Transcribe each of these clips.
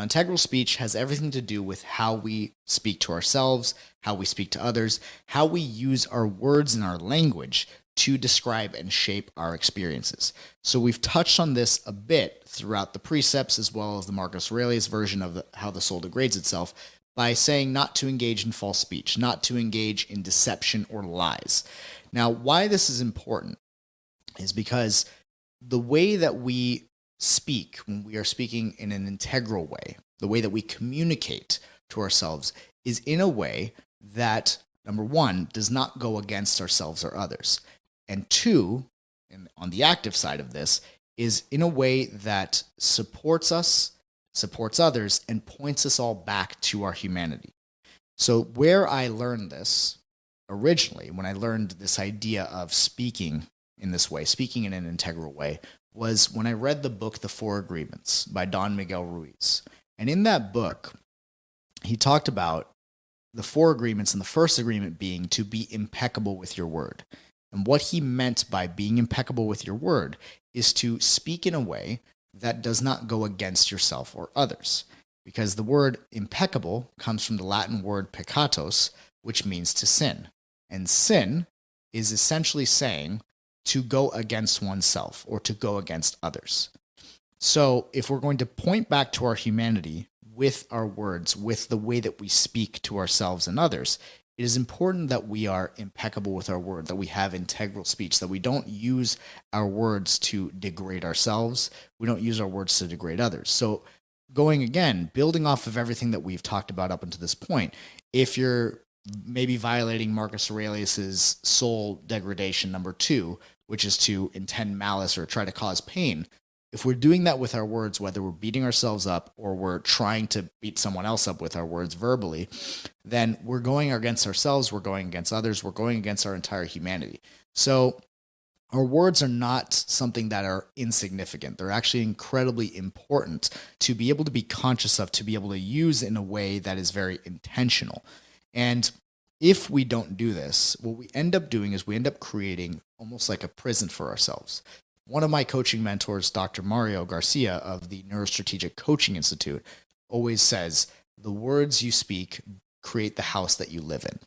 Integral speech has everything to do with how we speak to ourselves, how we speak to others, how we use our words and our language to describe and shape our experiences. So we've touched on this a bit throughout the precepts, as well as the Marcus Aurelius version of how the soul degrades itself, by saying not to engage in false speech, not to engage in deception or lies. Now, why this is important is because the way that we speak, when we are speaking in an integral way, the way that we communicate to ourselves is in a way that, number one, does not go against ourselves or others. And two, and on the active side of this, is in a way that supports us, supports others, and points us all back to our humanity. So where I learned this originally, when I learned this idea of speaking in this way, speaking in an integral way, was when I read the book The Four Agreements by Don Miguel Ruiz. And in that book, he talked about the four agreements, and the first agreement being to be impeccable with your word. And what he meant by being impeccable with your word is to speak in a way that does not go against yourself or others. Because the word impeccable comes from the Latin word peccatos, which means to sin. And sin is essentially saying to go against oneself or to go against others. So if we're going to point back to our humanity with our words, with the way that we speak to ourselves and others, it is important that we are impeccable with our word, that we have integral speech, that we don't use our words to degrade ourselves. We don't use our words to degrade others. So going again, building off of everything that we've talked about up until this point, if you're maybe violating Marcus Aurelius's soul degradation number 2, which is to intend malice or try to cause pain, if we're doing that with our words, whether we're beating ourselves up or we're trying to beat someone else up with our words verbally, then we're going against ourselves, we're going against others, we're going against our entire humanity. So our words are not something that are insignificant. They're actually incredibly important to be able to be conscious of, to be able to use in a way that is very intentional. And if we don't do this, what we end up doing is we end up creating almost like a prison for ourselves. One of my coaching mentors, Dr. Mario Garcia of the Neurostrategic Coaching Institute, always says, the words you speak create the house that you live in.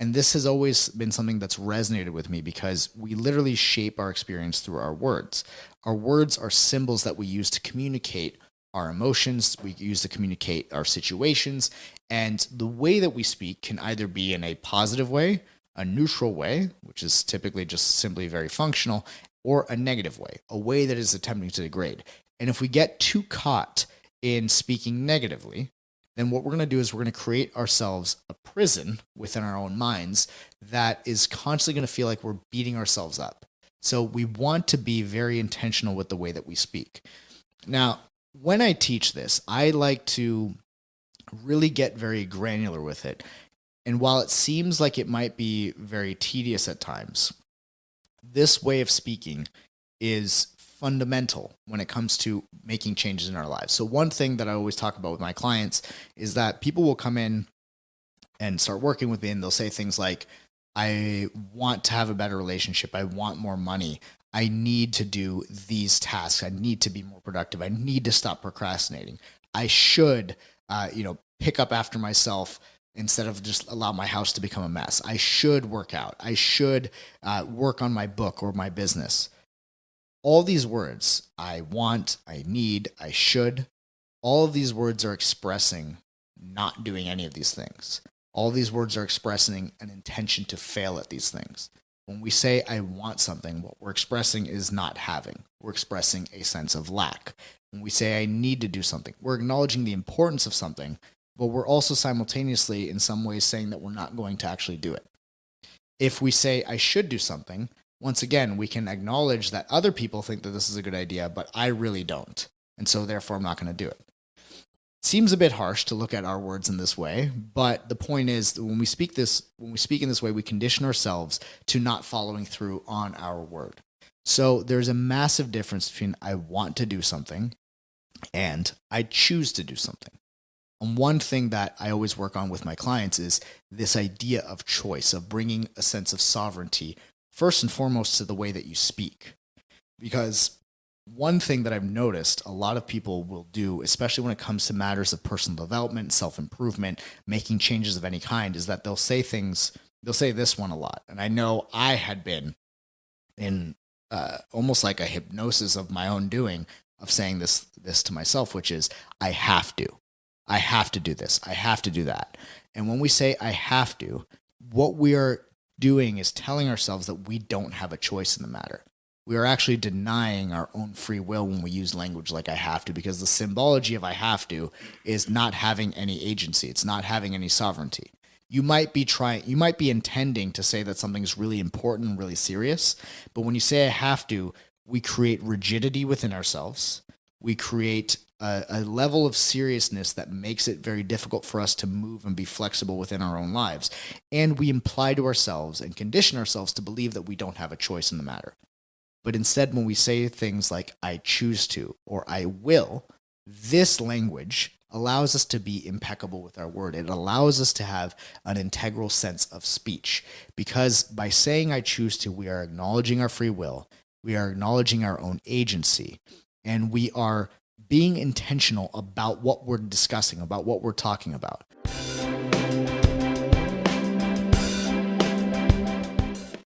And this has always been something that's resonated with me because we literally shape our experience through our words. Our words are symbols that we use to communicate our emotions, we use to communicate our situations, and the way that we speak can either be in a positive way, a neutral way, which is typically just simply very functional, or a negative way, a way that is attempting to degrade. And if we get too caught in speaking negatively, then what we're going to do is we're going to create ourselves a prison within our own minds that is constantly going to feel like we're beating ourselves up. So we want to be very intentional with the way that we speak. Now, when I teach this, I like to really get very granular with it. And while it seems like it might be very tedious at times, this way of speaking is fundamental when it comes to making changes in our lives. So one thing that I always talk about with my clients is that people will come in and start working with me and they'll say things like, I want to have a better relationship. I want more money. I need to do these tasks. I need to be more productive. I need to stop procrastinating. I should, pick up after myself instead of just allow my house to become a mess. I should work out. I should work on my book or my business. All these words, I want, I need, I should, all of these words are expressing not doing any of these things. All these words are expressing an intention to fail at these things. When we say I want something, what we're expressing is not having. We're expressing a sense of lack. When we say I need to do something, we're acknowledging the importance of something, but we're also simultaneously in some ways saying that we're not going to actually do it. If we say I should do something, once again, we can acknowledge that other people think that this is a good idea, but I really don't. And so therefore I'm not going to do it. Seems a bit harsh to look at our words in this way, but the point is that when we speak in this way, we condition ourselves to not following through on our word. So there's a massive difference between I want to do something and I choose to do something. And one thing that I always work on with my clients is this idea of choice, of bringing a sense of sovereignty, first and foremost, to the way that you speak. Because one thing that I've noticed a lot of people will do, especially when it comes to matters of personal development, self-improvement, making changes of any kind, is that they'll say this one a lot. And I know I had been in almost like a hypnosis of my own doing of saying this to myself, which is, I have to do this. I have to do that. And when we say I have to, what we are doing is telling ourselves that we don't have a choice in the matter. We are actually denying our own free will when we use language like I have to, because the symbology of I have to is not having any agency. It's not having any sovereignty. You might be intending to say that something's really important, really serious, but when you say I have to, we create rigidity within ourselves. We create a level of seriousness that makes it very difficult for us to move and be flexible within our own lives. And we imply to ourselves and condition ourselves to believe that we don't have a choice in the matter. But instead, when we say things like I choose to or I will, this language allows us to be impeccable with our word. It allows us to have an integral sense of speech, because by saying I choose to, we are acknowledging our free will, we are acknowledging our own agency, and we are being intentional about what we're discussing, about what we're talking about.